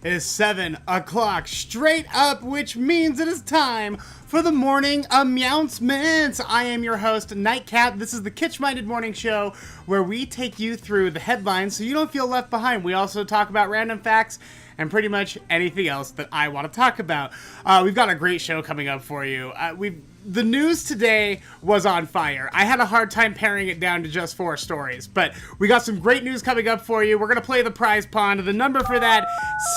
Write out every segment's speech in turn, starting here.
It is 7 o'clock straight up, which means it is time for the Morning Meowncements. I am your host, Nightcap. This is the kitsch-minded morning show where we take you through the headlines so you don't feel left behind. We also talk about random facts and pretty much anything else that I want to talk about. We've got a great show coming up for you. The news today was on fire. I had a hard time paring it down to just 4 stories, but we got some great news coming up for you. We're going to play the prize pond. The number for that,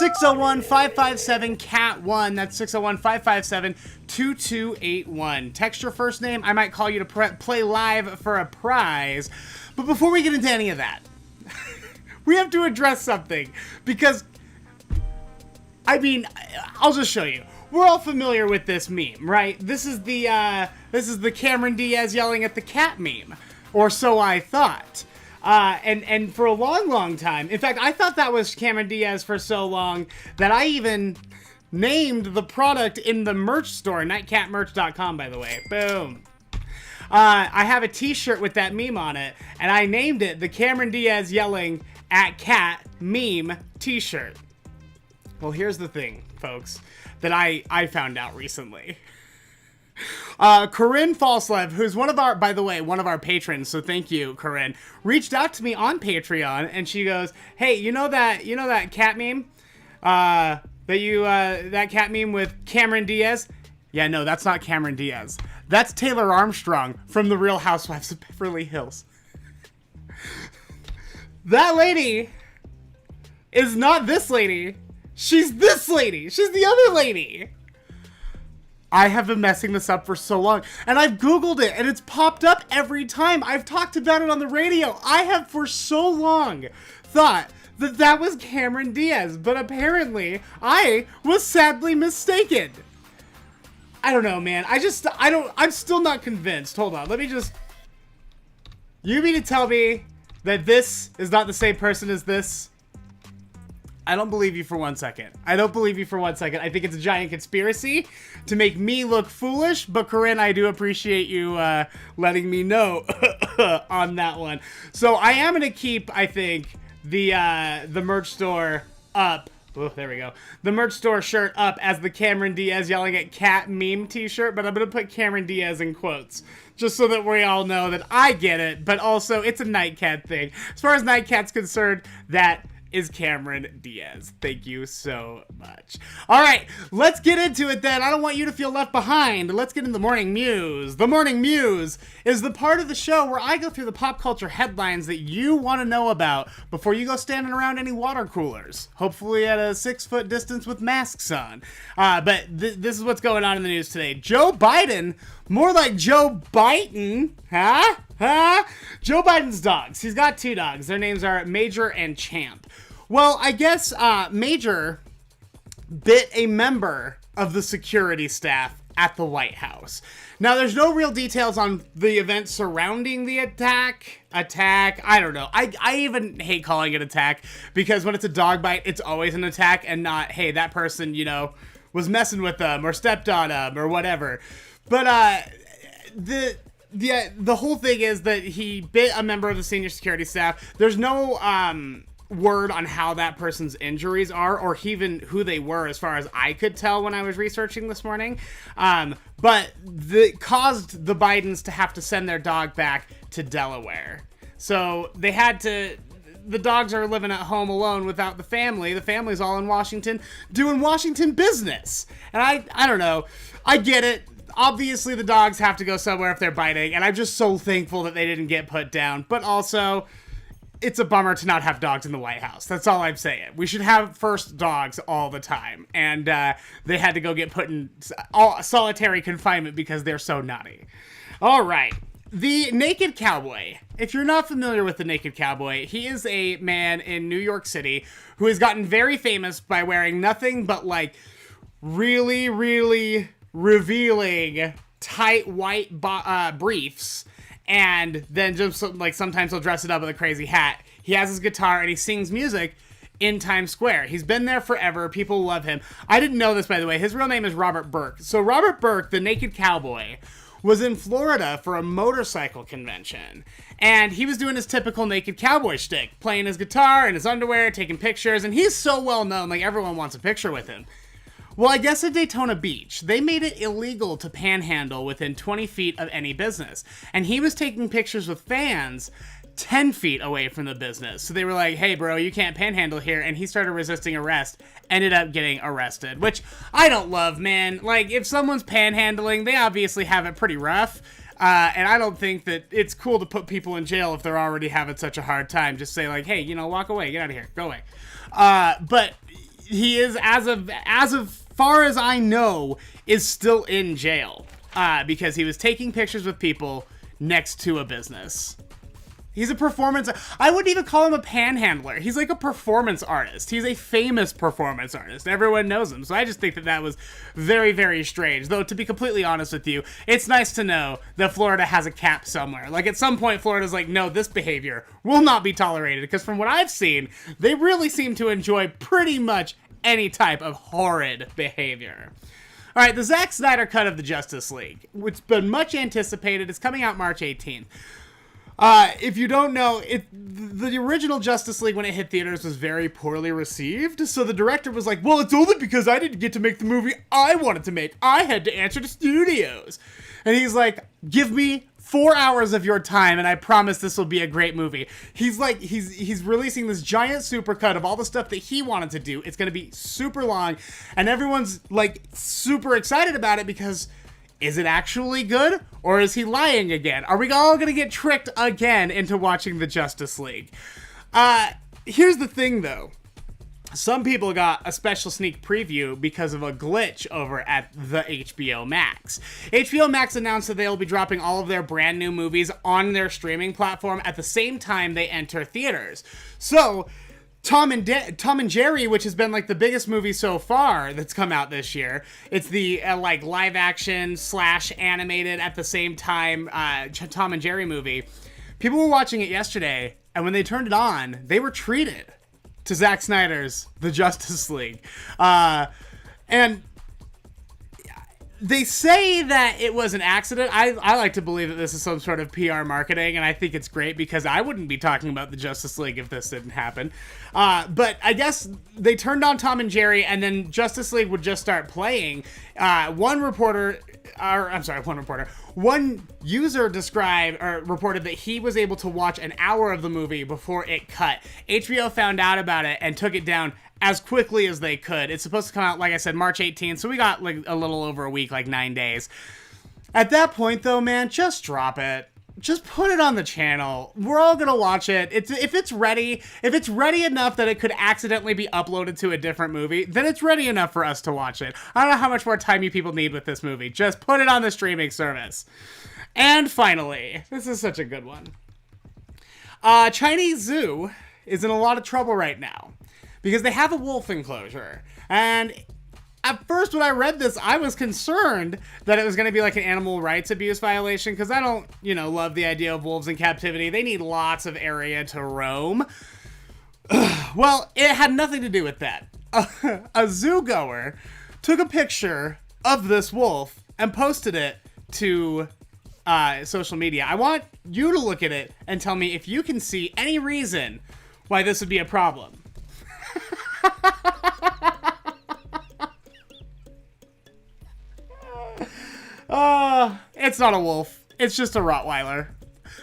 601-557-CAT1. That's 601-557-2281. Text your first name. I might call you to play live for a prize. But before we get into any of that, we have to address something because, I'll just show you. We're all familiar with this meme, right? This is the Cameron Diaz yelling at the cat meme, or so I thought. And for a long time, in fact, I thought that was Cameron Diaz for so long that I even named the product in the merch store, nightcapmerch.com, by the way. Boom. I have a t-shirt with that meme on it, and I named it the Cameron Diaz yelling at cat meme t-shirt. Well, here's the thing, folks, that I found out recently. Corinne Falslev, who's one of our patrons, so thank you, Corinne, reached out to me on Patreon, and she goes, "Hey, you know that cat meme? That cat meme with Cameron Diaz? Yeah, no, that's not Cameron Diaz. That's Taylor Armstrong from The Real Housewives of Beverly Hills." That lady is not this lady. She's this lady. She's the other lady. I have been messing this up for so long, and I've Googled it, and it's popped up every time. I've talked about it on the radio. I have for so long thought that was Cameron Diaz, but apparently I was sadly mistaken. I don't know, man. I'm still not convinced. Hold on. You mean to tell me that this is not the same person as this? I don't believe you for 1 second. I think it's a giant conspiracy to make me look foolish. But Corinne, I do appreciate you letting me know on that one. So I am going to keep, I think, the merch store up. Oh, there we go. The merch store shirt up as the Cameron Diaz yelling at cat meme t-shirt. But I'm going to put Cameron Diaz in quotes, just so that we all know that I get it. But also, it's a Nightcat thing. As far as Nightcat's concerned, that is Cameron Diaz. Thank you so much. All right, let's get into it then. I don't want you to feel left behind. Let's get into the Morning Mews. The Morning Mews is the part of the show where I go through the pop culture headlines that you want to know about before you go standing around any water coolers, hopefully at a 6-foot distance with masks on. But this is what's going on in the news today. Joe Biden, more like Joe Biden, huh? Joe Biden's dogs. He's got 2 dogs. Their names are Major and Champ. Well, I guess Major bit a member of the security staff at the White House. Now, there's no real details on the events surrounding the attack. I don't know. I even hate calling it attack because when it's a dog bite, it's always an attack and not, hey, that person, was messing with them or stepped on them or whatever. But the whole thing is that he bit a member of the senior security staff. There's no word on how that person's injuries are or even who they were as far as I could tell when I was researching this morning. But it caused the Bidens to have to send their dog back to Delaware. So they had to... The dogs are living at home alone without the family. The family's all in Washington doing Washington business. And I don't know. I get it. Obviously, the dogs have to go somewhere if they're biting, and I'm just so thankful that they didn't get put down. But also, it's a bummer to not have dogs in the White House. That's all I'm saying. We should have first dogs all the time. And they had to go get put in solitary confinement because they're so naughty. All right. The Naked Cowboy. If you're not familiar with the Naked Cowboy, he is a man in New York City who has gotten very famous by wearing nothing but really, really revealing tight white briefs, and then just sometimes he'll dress it up with a crazy hat. He has his guitar and he sings music in Times Square. He's been there forever. People love him. I didn't know this, by the way. His real name is Robert Burke. So Robert Burke, the Naked Cowboy, was in Florida for a motorcycle convention. And he was doing his typical Naked Cowboy shtick, playing his guitar in his underwear, taking pictures, and he's so well known, like everyone wants a picture with him. Well, I guess at Daytona Beach, they made it illegal to panhandle within 20 feet of any business. And he was taking pictures with fans 10 feet away from the business. So they were like, hey, bro, you can't panhandle here. And he started resisting arrest, ended up getting arrested, which I don't love, man. Like, if someone's panhandling, they obviously have it pretty rough. And I don't think that it's cool to put people in jail if they're already having such a hard time. Just say, like, hey, walk away, get out of here, go away. But he is, as of far as I know, is still in jail because he was taking pictures with people next to a business. He's a performance... I wouldn't even call him a panhandler. He's like a performance artist. He's a famous performance artist. Everyone knows him. So I just think that was very, very strange. Though, to be completely honest with you, it's nice to know that Florida has a cap somewhere. Like, at some point, Florida's like, no, this behavior will not be tolerated. Because from what I've seen, they really seem to enjoy pretty much any type of horrid behavior. All right, the Zack Snyder Cut of the Justice League, which has been much anticipated, is coming out March 18th. If you don't know, the original Justice League, when it hit theaters, was very poorly received. So the director was like, well, it's only because I didn't get to make the movie I wanted to make. I had to answer to studios. And he's like, give me 4 hours of your time, and I promise this will be a great movie. He's like, he's releasing this giant supercut of all the stuff that he wanted to do. It's going to be super long, and everyone's like super excited about it because... is it actually good, or is he lying again? Are we all going to get tricked again into watching the Justice League? Here's the thing, though. Some people got a special sneak preview because of a glitch over at the HBO Max. HBO Max announced that they'll be dropping all of their brand new movies on their streaming platform at the same time they enter theaters. So... Tom and Jerry, which has been like the biggest movie so far that's come out this year. It's the like live action / animated at the same time Tom and Jerry movie. People were watching it yesterday, and when they turned it on, they were treated to Zack Snyder's The Justice League. And they say that it was an accident. I like to believe that this is some sort of PR marketing, and I think it's great because I wouldn't be talking about the Justice League if this didn't happen. But I guess they turned on Tom and Jerry, and then Justice League would just start playing. One user reported that he was able to watch an hour of the movie before it cut. HBO found out about it and took it down as quickly as they could. It's supposed to come out, like I said, March 18th, so we got like a little over a week, like 9 days. At that point, though, man, just drop it. Just put it on the channel. We're all gonna watch it. If it's ready enough that it could accidentally be uploaded to a different movie, then it's ready enough for us to watch it. I don't know how much more time you people need with this movie. Just put it on the streaming service. And finally, this is such a good one. Chinese zoo is in a lot of trouble right now because they have a wolf enclosure. And at first, when I read this, I was concerned that it was going to be like an animal rights abuse violation because I don't, love the idea of wolves in captivity. They need lots of area to roam. Well, it had nothing to do with that. A zoo goer took a picture of this wolf and posted it to social media. I want you to look at it and tell me if you can see any reason why this would be a problem. It's not a wolf. It's just a rottweiler.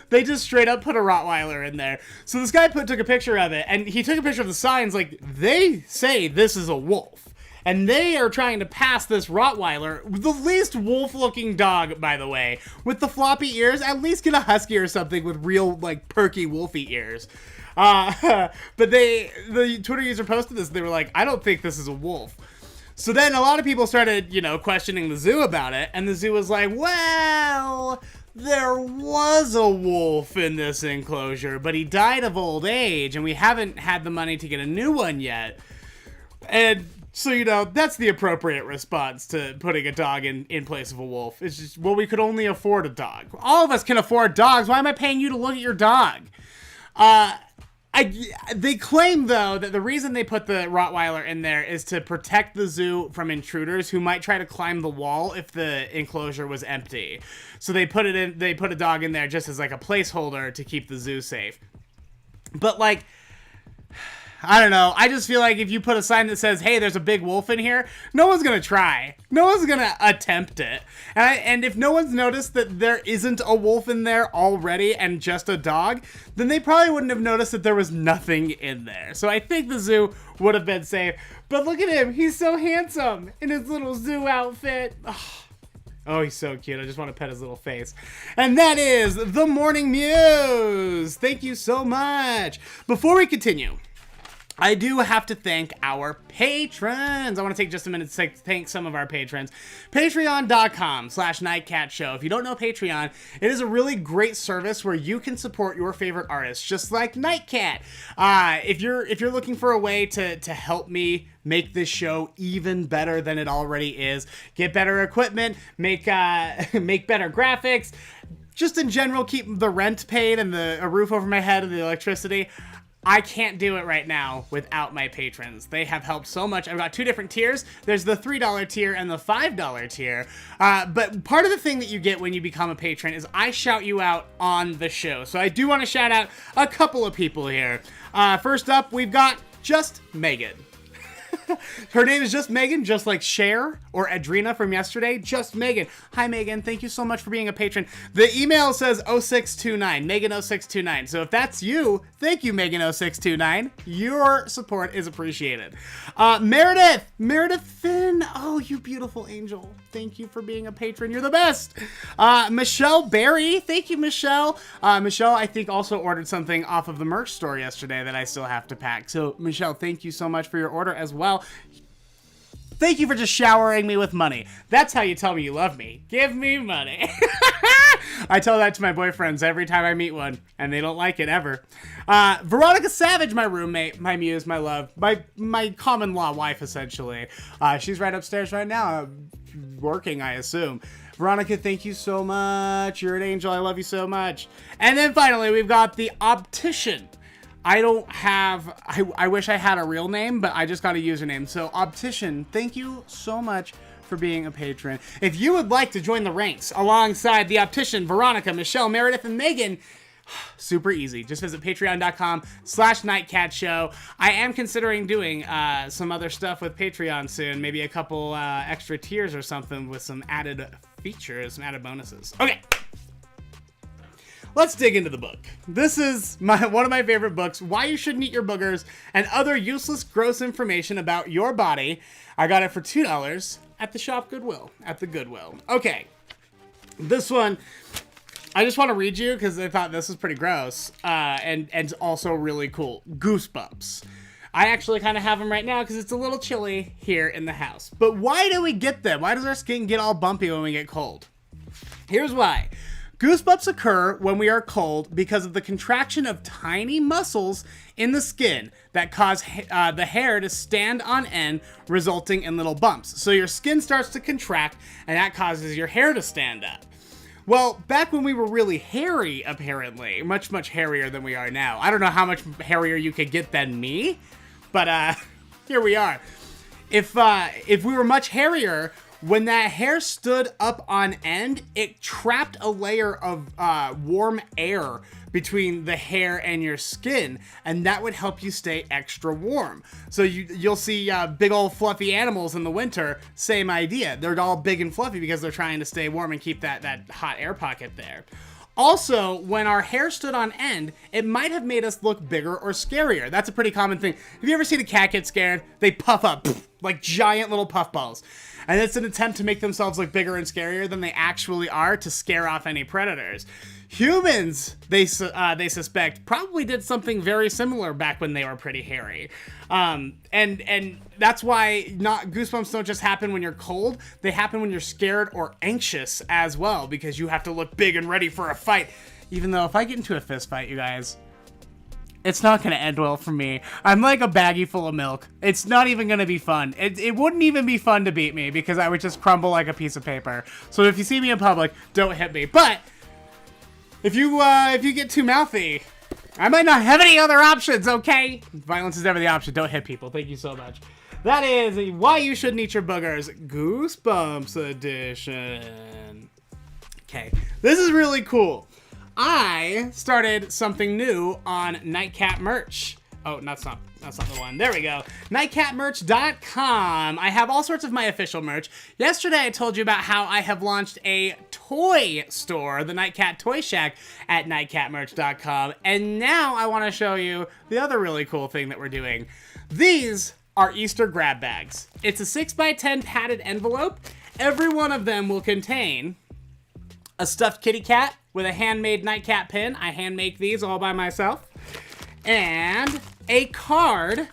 They just straight up put a rottweiler in there. So this guy took a picture of it, and he took a picture of the signs like, they say this is a wolf. And they are trying to pass this rottweiler, the least wolf-looking dog, by the way, with the floppy ears. At least get a husky or something with real, like, perky wolfy ears. But the Twitter user posted this, they were like, I don't think this is a wolf. So then a lot of people started, questioning the zoo about it, and the zoo was like, well, there was a wolf in this enclosure, but he died of old age, and we haven't had the money to get a new one yet. And so, that's the appropriate response to putting a dog in place of a wolf. It's just, well, we could only afford a dog. All of us can afford dogs. Why am I paying you to look at your dog? I They claim, though, that the reason they put the Rottweiler in there is to protect the zoo from intruders who might try to climb the wall if the enclosure was empty. So they put a dog in there just as like a placeholder to keep the zoo safe. But like, I don't know. I just feel like if you put a sign that says, hey, there's a big wolf in here, no one's going to try. No one's going to attempt it. And if no one's noticed that there isn't a wolf in there already and just a dog, then they probably wouldn't have noticed that there was nothing in there. So I think the zoo would have been safe. But look at him. He's so handsome in his little zoo outfit. Oh, he's so cute. I just want to pet his little face. And that is the Morning Mews. Thank you so much. Before we continue, I do have to thank our patrons. I want to take just a minute to thank some of our patrons. Patreon.com/Nightcat Show. If you don't know Patreon, it is a really great service where you can support your favorite artists, just like Nightcat. If you're looking for a way to help me make this show even better than it already is, get better equipment, make better graphics, just in general keep the rent paid and a roof over my head and the electricity, I can't do it right now without my patrons. They have helped so much. I've got two different tiers. There's the $3 tier and the $5 tier. But part of the thing that you get when you become a patron is I shout you out on the show. So I do want to shout out a couple of people here. First up, we've got Just Megan. Her name is Just Megan, just like Cher or Adrena from yesterday. Just Megan. Hi, Megan. Thank you so much for being a patron. The email says 0629, Megan0629. So if that's you, thank you, Megan0629. Your support is appreciated. Meredith Finn. Oh, you beautiful angel. Thank you for being a patron. You're the best. Michelle Berry. Thank you, Michelle. Michelle, I think, also ordered something off of the merch store yesterday that I still have to pack. So, Michelle, thank you so much for your order as well. Thank you for just showering me with money. That's how you tell me you love me. Give me money. I tell that to my boyfriends every time I meet one, and they don't like it ever. Veronica Savage, my roommate, my muse, my love, my common law wife, essentially. She's right upstairs right now, working, I assume. Veronica, thank you so much. You're an angel. I love you so much. And then finally, we've got the Optician. I wish I had a real name, but I just got a username. So Optician, thank you so much for being a patron. If you would like to join the ranks alongside the Optician, Veronica, Michelle, Meredith, and Megan, super easy. Just visit patreon.com/Nightcat Show. I am considering doing some other stuff with Patreon soon. Maybe a couple extra tiers or something with some added features, some added bonuses. Okay. Let's dig into the book. This is one of my favorite books, Why You Shouldn't Eat Your Boogers and Other Useless Gross Information About Your Body. I got it for $2 at the shop Goodwill, at the Goodwill. Okay, this one, I just want to read you because I thought this was pretty gross and also really cool. Goosebumps. I actually kind of have them right now because it's a little chilly here in the house. But why do we get them? Why does our skin get all bumpy when we get cold? Here's why. Goosebumps occur when we are cold because of the contraction of tiny muscles in the skin that cause the hair to stand on end, resulting in little bumps. So your skin starts to contract, and that causes your hair to stand up. Well, back when we were really hairy, apparently, much, much hairier than we are now. I don't know how much hairier you could get than me, but here we are. If we were much hairier, when that hair stood up on end, it trapped a layer of warm air between the hair and your skin, and that would help you stay extra warm. So you'll see big old fluffy animals in the winter, same idea. They're all big and fluffy because they're trying to stay warm and keep that hot air pocket there. Also, when our hair stood on end, it might have made us look bigger or scarier. That's a pretty common thing. Have you ever seen a cat get scared? They puff up like giant little puffballs. And it's an attempt to make themselves look bigger and scarier than they actually are to scare off any predators. Humans, they suspect, probably did something very similar back when they were pretty hairy. And that's why goosebumps don't just happen when you're cold. They happen when you're scared or anxious as well, because you have to look big and ready for a fight. Even though if I get into a fist fight, you guys, it's not going to end well for me. I'm like a baggie full of milk. It's not even going to be fun. It wouldn't even be fun to beat me because I would just crumble like a piece of paper. So if you see me in public, don't hit me. But if you get too mouthy, I might not have any other options, okay? Violence is never the option. Don't hit people. Thank you so much. That is a Why You Shouldn't Eat Your Boogers Goosebumps edition. Okay, this is really cool. I started something new on Nightcat merch. Oh, that's not the one. There we go. Nightcatmerch.com. I have all sorts of my official merch. Yesterday, I told you about how I have launched a toy store, the Nightcat Toy Shack, at nightcatmerch.com. And now I want to show you the other really cool thing that we're doing. These are Easter grab bags. It's a 6x10 padded envelope. Every one of them will contain a stuffed kitty cat with a handmade Nightcat pin. I hand make these all by myself. And a card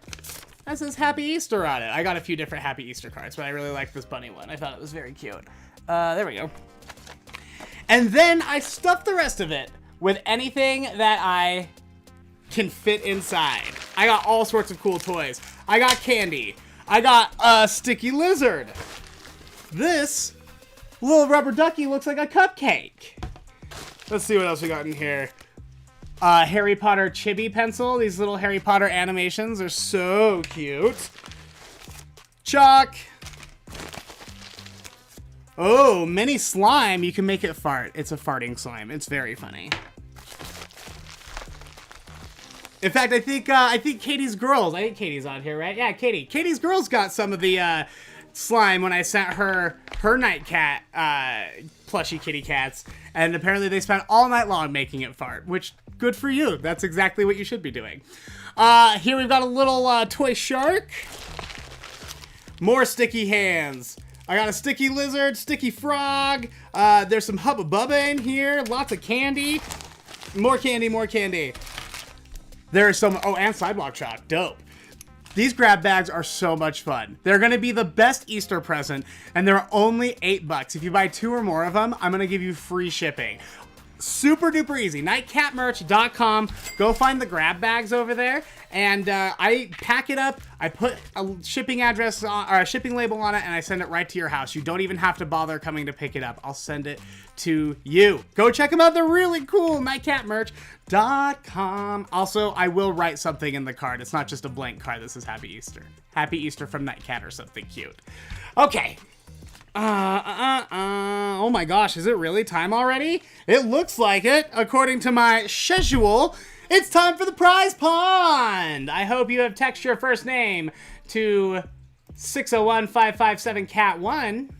that says Happy Easter on it. I got a few different Happy Easter cards, but I really like this bunny one. I thought it was very cute. There we go. And then I stuffed the rest of it with anything that I can fit inside. I got all sorts of cool toys. I got candy. I got a sticky lizard. This little rubber ducky looks like a cupcake. Let's see what else we got in here. Harry Potter chibi pencil. These little Harry Potter animations are so cute. Chalk. Oh, mini slime. You can make it fart. It's a farting slime. It's very funny. In fact, I think Katie's Girls. I think Katie's on here, right? Yeah, Katie. Katie's Girls got some of the slime when I sent her Nightcat plushie kitty cats, and apparently they spent all night long making it fart, which good for you. That's exactly what you should be doing. Here we've got a little toy shark. More sticky hands. I got a sticky lizard, sticky frog. There's some Hubba Bubba in here. Lots of candy. More candy, more candy. There's some, oh, and sidewalk chalk. Dope. These grab bags are so much fun. They're gonna be the best Easter present, and they're only $8. If you buy 2 or more of them, I'm gonna give you free shipping. Super duper easy. Nightcatmerch.com. Go find the grab bags over there, and I pack it up. I put a shipping address on, or a shipping label on it, and I send it right to your house. You don't even have to bother coming to pick it up. I'll send it to you. Go check them out. They're really cool. Nightcatmerch.com. Also, I will write something in the card. It's not just a blank card. This is Happy Easter. Happy Easter from Nightcat or something cute. Okay. Oh my gosh, is it really time already? It looks like it, according to my schedule. It's time for the prize pond! I hope you have texted your first name to 601-557-CAT1.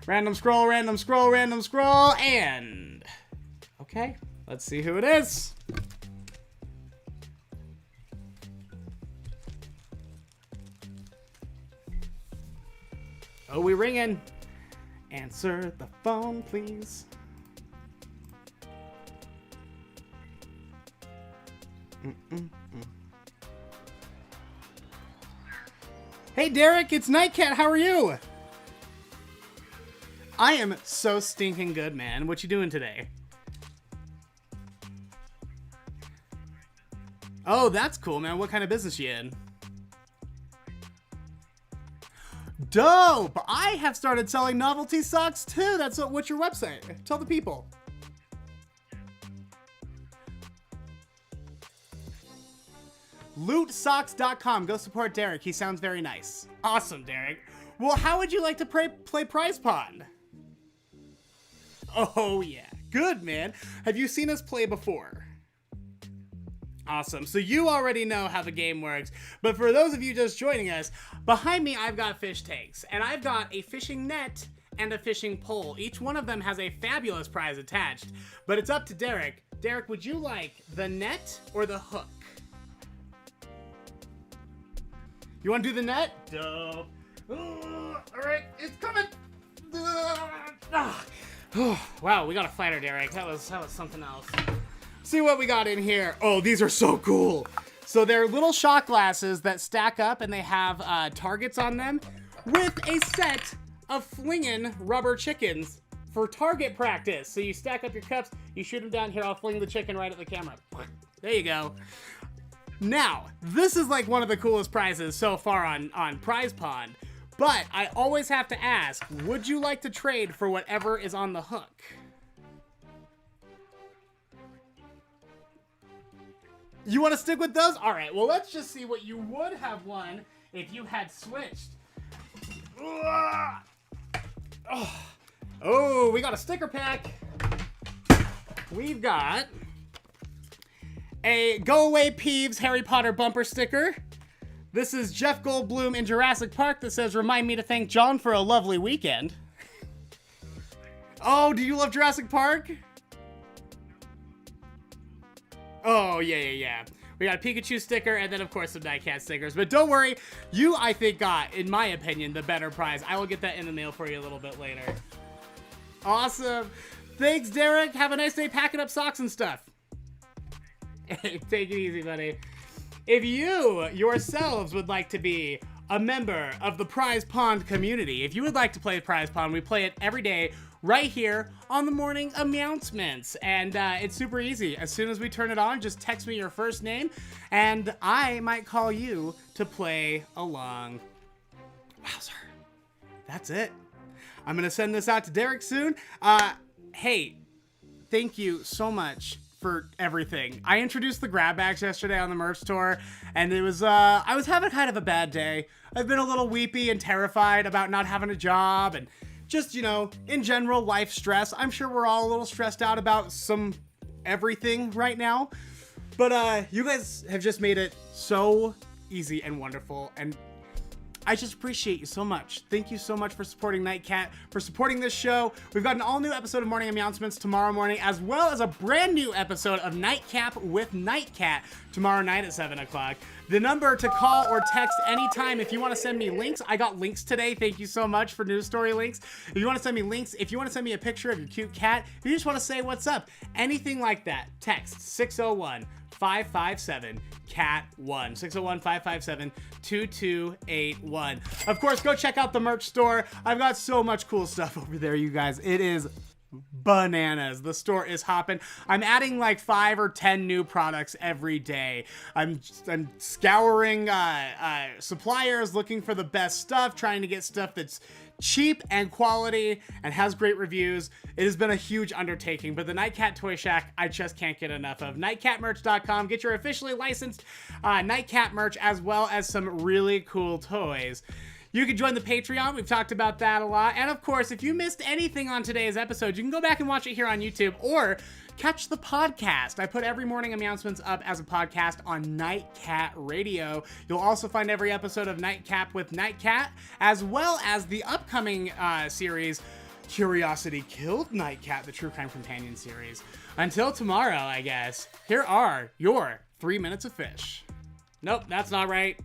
Random scroll, random scroll, random scroll, and... Okay, let's see who it is. Oh, we ringing. Answer the phone, please. Hey, Derek, it's Nightcat. How are you? I am so stinking good, man. What you doing today? Oh, that's cool, man. What kind of business you in? Dope! I have started selling novelty socks too. What's your website? Tell the people. LootSocks.com. Go support Derek. He sounds very nice. Awesome, Derek. Well, how would you like to play Prize Pond? Oh, yeah. Good, man. Have you seen us play before? Awesome. So you already know how the game works, but for those of you just joining us, behind me I've got fish tanks, and I've got a fishing net and a fishing pole. Each one of them has a fabulous prize attached, but it's up to Derek. Derek, would you like the net or the hook? You want to do the net? Dope. All right, it's coming. Wow, we got a fighter, Derek. That was something else. See what we got in here. Oh, these are so cool. So they're little shot glasses that stack up, and they have targets on them with a set of flinging rubber chickens for target practice. So you stack up your cups, you shoot them down here, I'll fling the chicken right at the camera. There you go. Now, this is like one of the coolest prizes so far on Prize Pond, but I always have to ask, would you like to trade for whatever is on the hook? You want to stick with those? All right, well, let's just see what you would have won if you had switched. Oh, we got a sticker pack. We've got a Go Away Peeves Harry Potter bumper sticker. This is Jeff Goldblum in Jurassic Park that says, remind me to thank John for a lovely weekend. Oh, do you love Jurassic Park? Oh, yeah. We got a Pikachu sticker and then, of course, some Nightcat stickers. But don't worry, you, I think, got, in my opinion, the better prize. I will get that in the mail for you a little bit later. Awesome. Thanks, Derek. Have a nice day packing up socks and stuff. Hey, take it easy, buddy. If you yourselves would like to be a member of the Prize Pond community, if you would like to play Prize Pond, we play it every day right here on the Morning aMEOWncements. And it's super easy. As soon as we turn it on, just text me your first name, and I might call you to play along. Wowzer. That's it. I'm going to send this out to Derek soon. Hey, thank you so much for everything. I introduced the grab bags yesterday on the merch store, and it was, I was having kind of a bad day. I've been a little weepy and terrified about not having a job and just, you know, in general, life stress. I'm sure we're all a little stressed out about some everything right now, but you guys have just made it so easy and wonderful, and I just appreciate you so much. Thank you so much for supporting Nightcat, for supporting this show. We've got an all-new episode of Morning aMEOWncements tomorrow morning, as well as a brand new episode of Nightcap with Nightcat tomorrow night at 7 o'clock. The number to call or text anytime if you want to send me links. I got links today. Thank you so much for news story links. If you want to send me links, if you want to send me a picture of your cute cat, if you just want to say what's up, anything like that, text 601-557-CAT1. 601-557-2281. Of course, go check out the merch store. I've got so much cool stuff over there, you guys. It is bananas. The store is hopping. I'm adding like 5 or 10 new products every day. I'm scouring suppliers, looking for the best stuff, trying to get stuff that's cheap and quality and has great reviews. It has been a huge undertaking, but the Nightcat Toy Shack, I just can't get enough of. Nightcatmerch.com. Get your officially licensed Nightcat merch, as well as some really cool toys. You can join the Patreon. We've talked about that a lot. And of course, if you missed anything on today's episode, you can go back and watch it here on YouTube or catch the podcast. I put every Morning aMEOWncements up as a podcast on Nightcat Radio. You'll also find every episode of Nightcap with Nightcat, as well as the upcoming series, Curiosity Killed Nightcat, the True Crime Companion series. Until tomorrow, I guess, here are your 3 minutes of fish. Nope, that's not right.